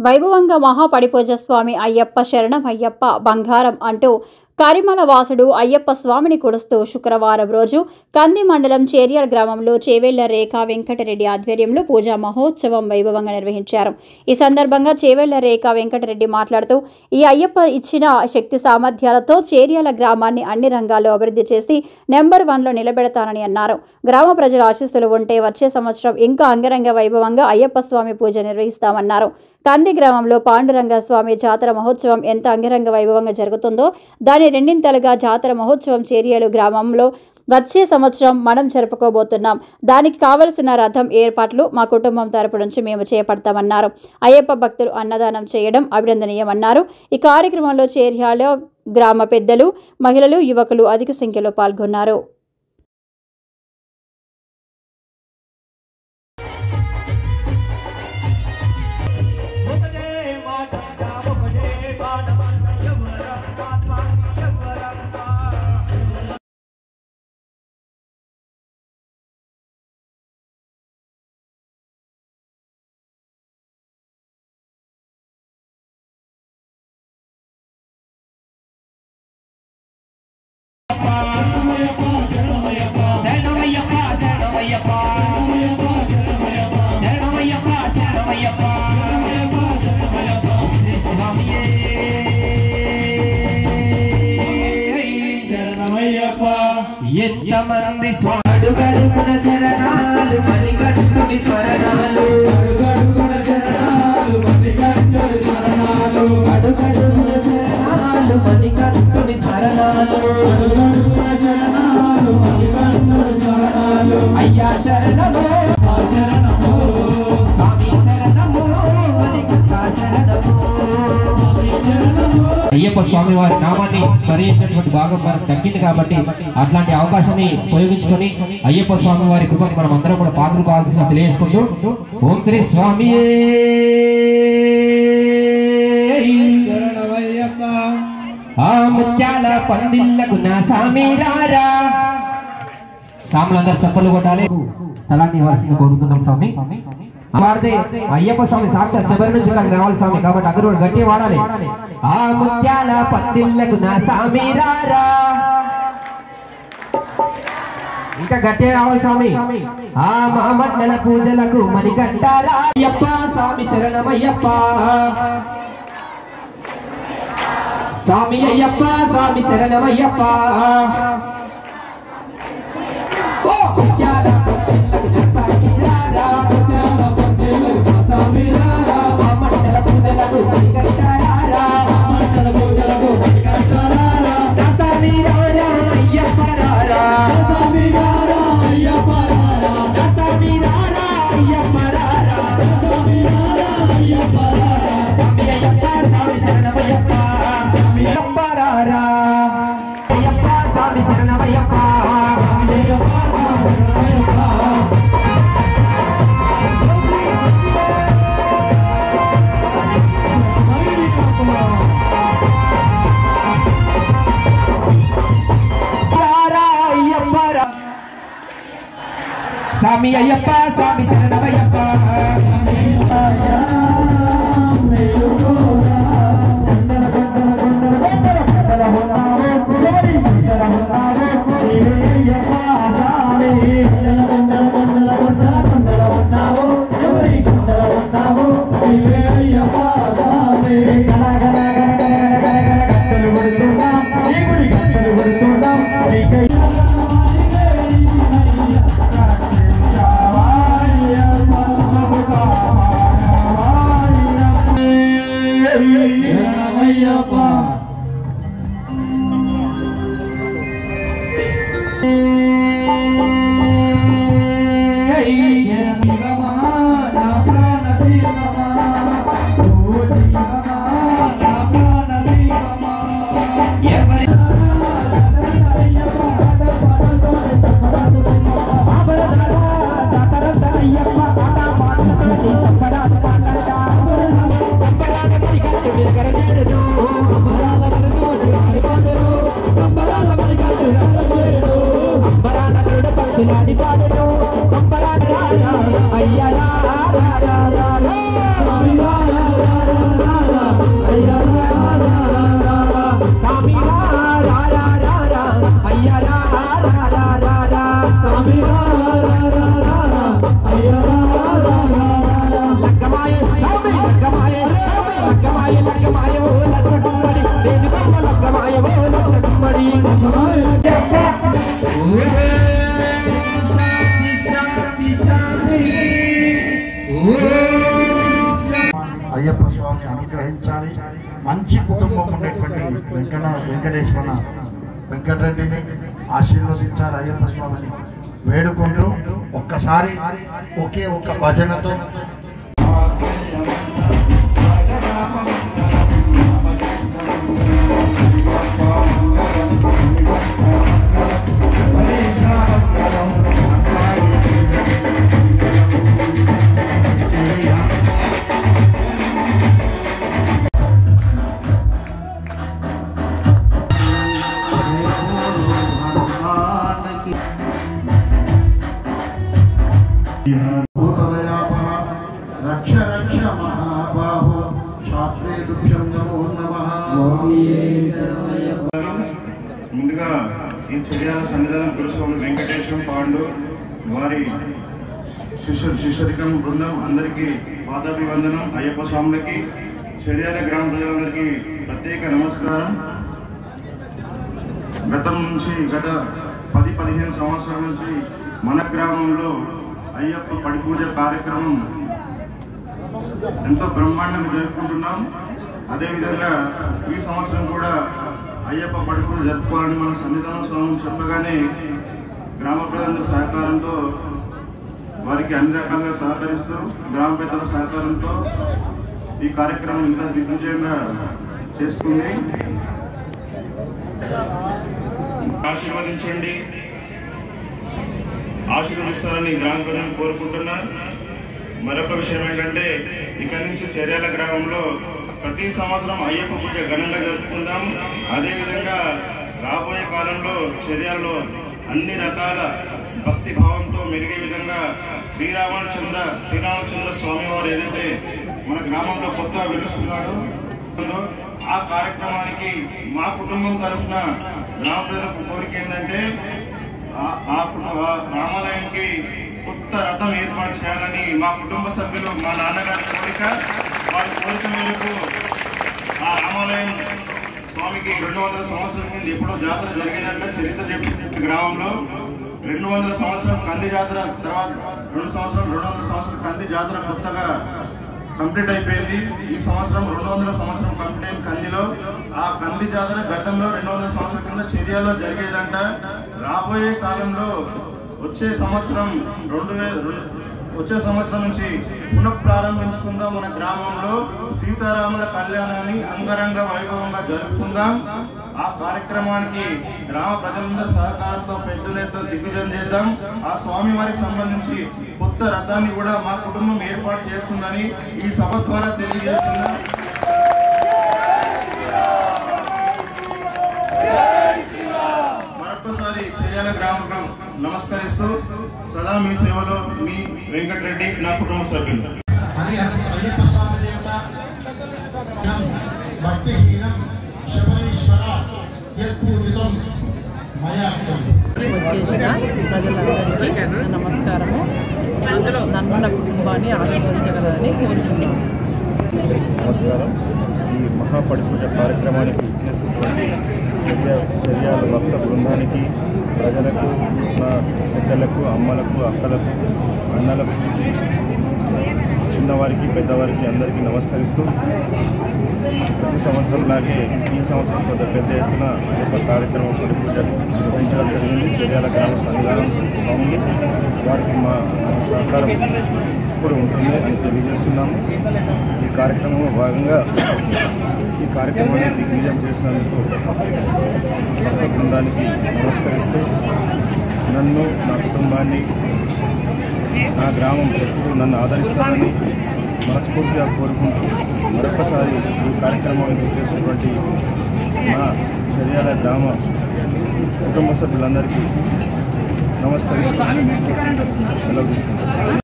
వైభవంగా మహాపడిపూజ స్వామి అయ్యప్ప శరణం అయ్యప్ప బంగారం అంటూ కరిమల వాసుడు అయ్యప్ప స్వామిని కొలుస్తూ శుక్రవారం రోజు కంది మండలం చేర్యాల గ్రామంలో చేవెళ్ల రేఖా వెంకటరెడ్డి ఆధ్వర్యంలో పూజా మహోత్సవం వైభవంగా నిర్వహించారు. ఈ సందర్భంగా చేవెళ్ల రేఖా వెంకటరెడ్డి మాట్లాడుతూ ఈ అయ్యప్ప ఇచ్చిన శక్తి సామర్థ్యాలతో చేర్యాల గ్రామాన్ని అన్ని రంగాల్లో అభివృద్ధి చేసి నెంబర్ 1లో నిలబెడతానని అన్నారు. గ్రామ ప్రజల ఆశీస్సులు ఉంటే వచ్చే సంవత్సరం ఇంకా అంగరంగ వైభవంగా అయ్యప్ప స్వామి పూజ నిర్వహిస్తామన్నారు. కంది గ్రామంలో పాండురంగ స్వామి జాతర మహోత్సవం ఎంత అంగరంగ వైభవంగా జరుగుతుందో దాని రెండింతలుగా జాతర మహోత్సవం చేర్యాలు గ్రామంలో వచ్చే సంవత్సరం మనం జరుపుకోబోతున్నాం. దానికి కావలసిన రథం ఏర్పాట్లు మా కుటుంబం తరపు నుంచి మేము చేపడతామన్నారు. అయ్యప్ప భక్తులు అన్నదానం చేయడం అభినందనీయమన్నారు. ఈ కార్యక్రమంలో చేర్యాల గ్రామ పెద్దలు, మహిళలు, యువకులు అధిక సంఖ్యలో పాల్గొన్నారు. ఎంతమంది అడుగడుగున శరణాలు మణికంఠుని స్మరణాలు అడుగడుగున శరణాలు మణికంఠుని స్మరణాలు అడుగడుగున శరణాలు మణికంఠుని స్మరణాలు అడుగడుగున శరణాలు మణికంఠుని స్మరణాలు అయ్యా శరణమో శరణమో స్వామి శరణమో మణికంఠ శరణమో అయ్యప్ప స్వామి వారి నామాన్ని స్మరించేటువంటి భాగం మనకు దక్కింది కాబట్టి అట్లాంటి అవకాశాన్ని ఉపయోగించుకొని అయ్యప్ప స్వామి వారి కృపను మనం అందరం కూడా పాత్రలు కావాల్సిన తెలియజేసుకుంటూ ఓం శ్రీ స్వామి ఆ ముత్యాల పందిళ్ళకు నా స్వామి రారా. సాములందరూ చప్పలు కొట్టాలి. స్థలాన్ని ఇవ్వాల్సింది కోరుతున్నాం స్వామి. వాడితే అయ్యప్ప స్వామి సాక్షాత్ శబరి నుంచి ఇక్కడ రావాలి స్వామి కాబట్టి అందరూ గట్టి వాడాలి. ఆ ముత్యాల పందిళ్ళకు నా స్వామి రారా. ఇంకా గట్టిగా రావాలి స్వామి. ఆ మా మండల పూజలకు మణికంఠారా అయ్యప్ప స్వామి శరణమయ్యప్ప స్వామి అయ్యప్ప స్వామి శరణమయ్యప్ప. ఓ ముత్యాల పందిళ్ళకు నా స్వామి రారా. మండల పూజలకు మణికంఠారా మండల పూజలకు మణికంఠారా నా స్వామి రారా అయ్యప్ప రారా స్వామి రారా అయ్యప్ప రారా నా స్వామి రారా అయ్యప్ప రారా స్వామి రారా అయ్యప్ప రారా స్వామి అయ్యప్ప స్వామి శరణమయ్యప్ప స్వామి అయ్యప్ప రారా అయ్యప్ప స్వామి శరణమయ్యప్ప స్వామి అయ్యప్ప స్వామి అయ్యప్ప స్వామి శరణమయ్యప్ప లగ్గమాయమో లచ్చగుమ్మడి రేణుకమ్మ లగ్గమాయమో లచ్చగుమ్మడి అయ్యప్ప స్వామి అనుగ్రహించాలి. మంచి కుటుంబం ఉండేటువంటి వెంకటేశ్వర వెంకటరెడ్డిని ఆశీర్వదించాలి. అయ్యప్ప స్వామిని వేడుకుంటూ ఒక్కసారి ఒకే ఒక భజనతో రక్ష రక్ష మహాబాహో శాస్త్రే దుఃఖం నమో నమః. ముందుగా ఈ చర్యాల సన్నిధానం గురుస్వామి వెంకటేశ్వర పాండు వారి శిష్యరికం బృందం అందరికీ పాదాభివందనం. అయ్యప్ప స్వాములకి చర్యాల గ్రామ ప్రజలందరికీ ప్రత్యేక నమస్కారం. గత 10-15 సంవత్సరాల నుంచి మన గ్రామంలో అయ్యప్ప పడిపూజ కార్యక్రమం ఎంతో బ్రహ్మాండంగా జరుపుకుంటున్నాం. అదేవిధంగా ఈ సంవత్సరం కూడా అయ్యప్ప పడిపూజ జరుపుకోవాలని మన సన్నిధానం స్వామి చెప్పగానే గ్రామ ప్రజలందరి సహకారంతో వారికి అన్ని రకాలుగా సహకరిస్తూ గ్రామ పెద్దల సహకారంతో ఈ కార్యక్రమం ఇంత దిగ్విజయంగా చేసుకుంది. ఆశీర్వదించండి, ఆశీర్వదిస్తారని గ్రామ ప్రజలను కోరుకుంటున్నారు. మరొక విషయం ఏంటంటే ఇక్కడి నుంచి చర్యాల గ్రామంలో ప్రతి సంవత్సరం అయ్యప్ప పూజ ఘనంగా జరుపుకుందాం. అదేవిధంగా రాబోయే కాలంలో చర్యాల్లో అన్ని రకాల భక్తి భావంతో మెరిగే విధంగా శ్రీరామచంద్ర స్వామి వారు ఏదైతే మన గ్రామంలో కొత్తగా వెలుస్తున్నాడో ఆ కార్యక్రమానికి మా కుటుంబం తరఫున గ్రామ ప్రజలకు కోరిక ఏంటంటే రామాలయానికి కొత్త రథం ఏర్పాటు చేయాలని మా కుటుంబ సభ్యులు, మా నాన్నగారి కోరిక. వారి కోరిక మేరకు ఆ రామాలయం స్వామికి 200 సంవత్సరాల కింద ఎప్పుడో జాతర జరిగేదంట. చరిత్ర చెప్పిన గ్రామంలో 200 సంవత్సరం కంది జాతర తర్వాత 200 సంవత్సరం కంది జాతర కొత్తగా కంప్లీట్ అయిపోయింది. ఈ సంవత్సరం 200 సంవత్సరం కంప్లీట్ అయిన కందిలో ఆ కంది జాతర గతంలో 200 సంవత్సరాల కింద చర్యల్లో జరిగేదంట. రాబోయే కాలంలో వచ్చే సంవత్సరం నుంచి పునఃప్రారంభించుకుందాం. మన గ్రామంలో సీతారాముల కళ్యాణాన్ని అంగరంగ వైభవంగా జరుపుకుందాం. ఆ కార్యక్రమానికి గ్రామ ప్రజలందరి సహకారంతో పెద్ద ఎత్తున దిగ్విజయం చేద్దాం. ఆ స్వామి వారికి సంబంధించి కొత్త రథాన్ని కూడా మా కుటుంబం ఏర్పాటు చేస్తుందని ఈ సభ ద్వారా తెలియజేస్తున్నాం. మరొకసారి చర్యాల గ్రామంలో నమస్కరిస్తూ సదా మీ సేవలో మీ వెంకటరెడ్డి, నా కుటుంబ సభ్యులు. వచ్చేసిన ప్రజలందరికీ నమస్కారము. నన్ను నా కుటుంబాన్ని ఆశీర్వదించగలరని కోరుచున్నాను. నమస్కారం. ఈ మహాపడిపూజ కార్యక్రమానికి చేసినటువంటి చర్యాల భక్త బృందానికి, ప్రజలకు, నా పెద్దలకు, అమ్మలకు, అక్కలకు, అన్నలకు, చిన్నవారికి, పెద్దవారికి అందరికీ నమస్కరిస్తూ ప్రతి సంవత్సరంలాగే ఈ సంవత్సరం కొంత పెద్ద ఎత్తున అయ్యప్ప కార్యక్రమం పడిపూజ నిర్వహించడం జరిగింది. చర్యాల గ్రామ సన్నిధానం స్వామిని వారికి మా సహకారం ఇప్పుడు ఉంటుంది అని తెలియజేస్తున్నాము. ఈ కార్యక్రమంలో భాగంగా ఈ కార్యక్రమాన్ని దిగ్విజయం చేసినందుకు భక్త బృందానికి నమస్కరిస్తూ నన్ను, నా కుటుంబాన్ని, నా గ్రామం ఎప్పుడు నన్ను ఆదరిస్తానని మనస్ఫూర్తిగా కోరుకుంటూ మరొకసారి ఈ కార్యక్రమాన్ని చేసినటువంటి మా చర్యాల గ్రామ కుటుంబ సభ్యులందరికీ నమస్కరిస్తూ సెలవు తీసుకుంటాను.